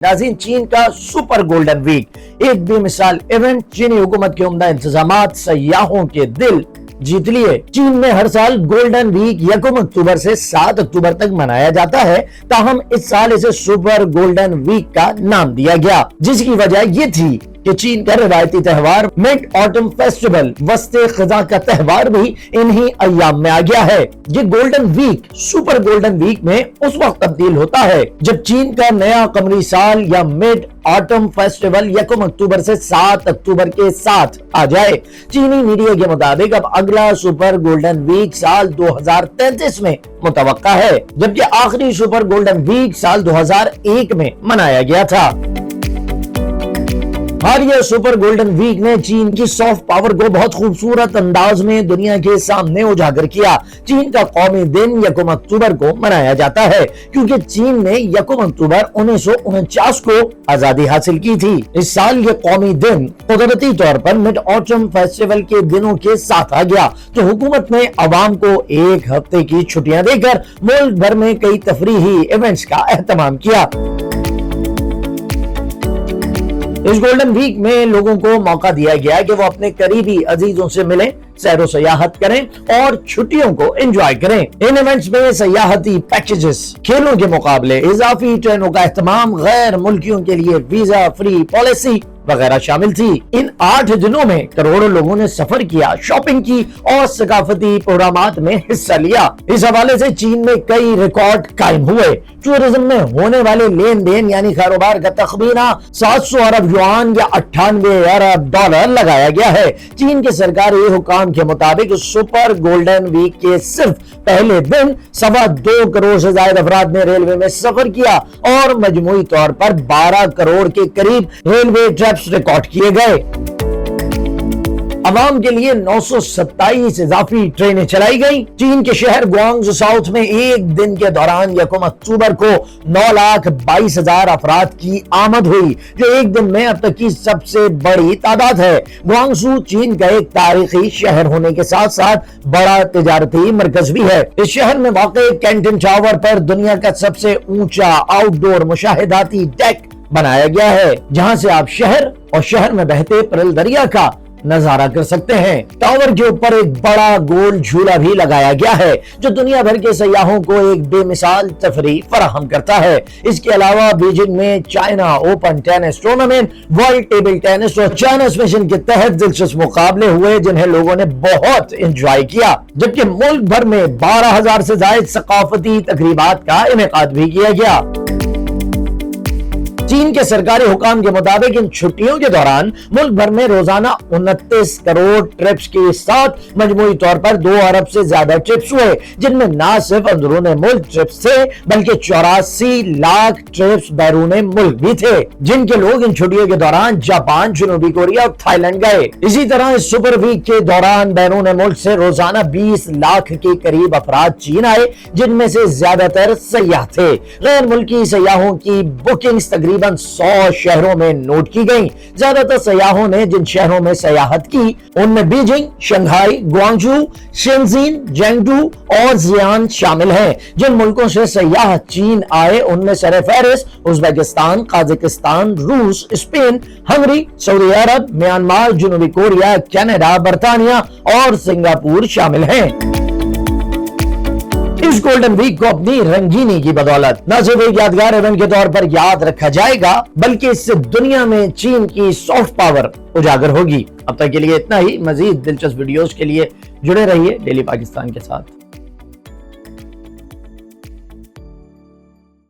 नाज़रीन, चीन का सुपर गोल्डन वीक एक बेमिसाल इवेंट चीनी हुकूमत के उम्दा इंतजामात सयाहों के दिल जीत लिए। चीन में हर साल गोल्डन वीक 1 अक्टूबर से 7 अक्टूबर तक मनाया जाता है, ताहम इस साल इसे सुपर गोल्डन वीक का नाम दिया गया, जिसकी वजह ये थी कि चीन का रिवायती त्योहार मिड ऑटम फेस्टिवल वस्ते खज़ा का त्योहार भी इन्हीं अय्याम में आ गया है। ये golden week super golden week में उस वक्त तब्दील होता है जब चीन का नया कमरी साल या मिड ऑटम फेस्टिवल 1 अक्टूबर से 7 अक्टूबर के साथ आ जाए। चीनी मीडिया के मुताबिक अब अगला सुपर गोल्डन वीक साल 2033 में मुतवक्का है, जबकि आखिरी सुपर गोल्डन वीक साल 2001 में मनाया गया था। और ये सुपर गोल्डन वीक ने चीन की सॉफ्ट पावर को बहुत खूबसूरत अंदाज में दुनिया के सामने उजागर किया। चीन का कौमी दिन 1 अक्टूबर को मनाया जाता है क्योंकि चीन ने 1 अक्टूबर 1949 को आजादी हासिल की थी। इस साल ये कौमी दिन कुदरती तौर पर मिड ऑटम फेस्टिवल के दिनों के साथ आ गया, तो हुकूमत ने अवाम को एक हफ्ते की छुट्टियां देकर मुल्क भर में कई तफरीही इवेंट्स का एहतमाम किया। इस गोल्डन वीक में लोगों को मौका दिया गया कि वो अपने करीबी अजीजों से मिलें, सैरो सयाहत करें और छुट्टियों को एंजॉय करें। इन इवेंट्स में सयाहती पैकेजेस, खेलों के मुकाबले, इजाफी ट्रेनों का एहतमाम, गैर मुल्कियों के लिए वीजा फ्री पॉलिसी वगैरह शामिल थी। इन 8 दिनों में करोड़ों लोगों ने सफर किया, शॉपिंग की और सकाफती प्रोग्रामात में हिस्सा लिया। इस हवाले से चीन में कई रिकॉर्ड कायम हुए। टूरिज्म में होने वाले लेन देन यानी कारोबार का तखमीना 700 अरब युआन या 98 अरब डॉलर लगाया गया है। चीन के सरकारी हुकाम के मुताबिक सुपर गोल्डन वीक के सिर्फ पहले दिन 2.25 करोड़ से ज्यादा अफराद ने रेलवे में सफर किया और मजमूई तौर पर 12 करोड़ के करीब रेलवे ट्रिप्स रिकॉर्ड किए गए। अवाम के लिए 927 इजाफी ट्रेनें चलाई गई। चीन के शहर ग्वांगझू साउथ में एक दिन के दौरान 1 अक्टूबर को 9,22,000 अफराद की आमद हुई, जो एक दिन में अब तक की सबसे बड़ी तादाद है। ग्वांगझू चीन का एक तारीखी शहर होने के साथ साथ बड़ा तिजारती मरकज भी है। इस शहर में वाक़ई कैंटन टावर पर दुनिया का सबसे ऊंचा आउटडोर मुशाहिदाती डेक बनाया गया है, जहां से आप शहर और शहर में बहते परल दरिया का नजारा कर सकते हैं। टावर के ऊपर एक बड़ा गोल झूला भी लगाया गया है, जो दुनिया भर के सयाहों को एक बेमिसाल तफरीह फराहम करता है। इसके अलावा बीजिंग में China open tennis tournament, world table tennis और चाइना मिशन के तहत दिलचस्प मुकाबले हुए, जिन्हें लोगों ने बहुत एंजॉय किया, जबकि मुल्क भर में 12,000 से ज्यादा सकाफती तकरीबात का इनेकाद भी किया गया। चीन के सरकारी हुकाम के मुताबिक इन छुट्टियों के दौरान मुल्क भर में रोजाना 29 करोड़ ट्रिप्स के साथ मजमूई तौर पर 2 अरब से ज्यादा ट्रिप्स हुए, जिनमें न सिर्फ अंदरून मुल्क ट्रिप्स थे बल्कि 84 लाख ट्रिप्स बैरून मुल्क भी थे, जिनके लोग इन छुट्टियों के दौरान जापान, जनूबी कोरिया और थाईलैंड गए। इसी तरह इस सुपर वीक के दौरान बैरून मुल्क से रोजाना 20 लाख के करीब अफराद चीन आए, जिनमें से ज्यादातर सयाह थे। गैर मुल्की सयाहों की बुकिंग्स तकरीबन 100 शहरों में नोट की गई। ज्यादातर सयाहों ने जिन शहरों में सयाहत की उनमें बीजिंग, शंघाई, ग्वांगझू, शेनजिन, जेंगडू और जियान शामिल हैं। जिन मुल्कों से सयाह चीन आए उनमें सरफहरिस्त उज्बेकिस्तान, काजाकिस्तान, रूस, स्पेन, हंगरी, सऊदी अरब, म्यांमार, जनूबी कोरिया, कनाडा, बर्तानिया और सिंगापुर शामिल हैं। इस गोल्डन वीक को अपनी रंगीनी की बदौलत न सिर्फ एक यादगार इवेंट के तौर पर याद रखा जाएगा, बल्कि इससे दुनिया में चीन की सॉफ्ट पावर उजागर होगी। अब तक के लिए इतना ही। मजीद दिलचस्प वीडियोस के लिए जुड़े रहिए डेली पाकिस्तान के साथ।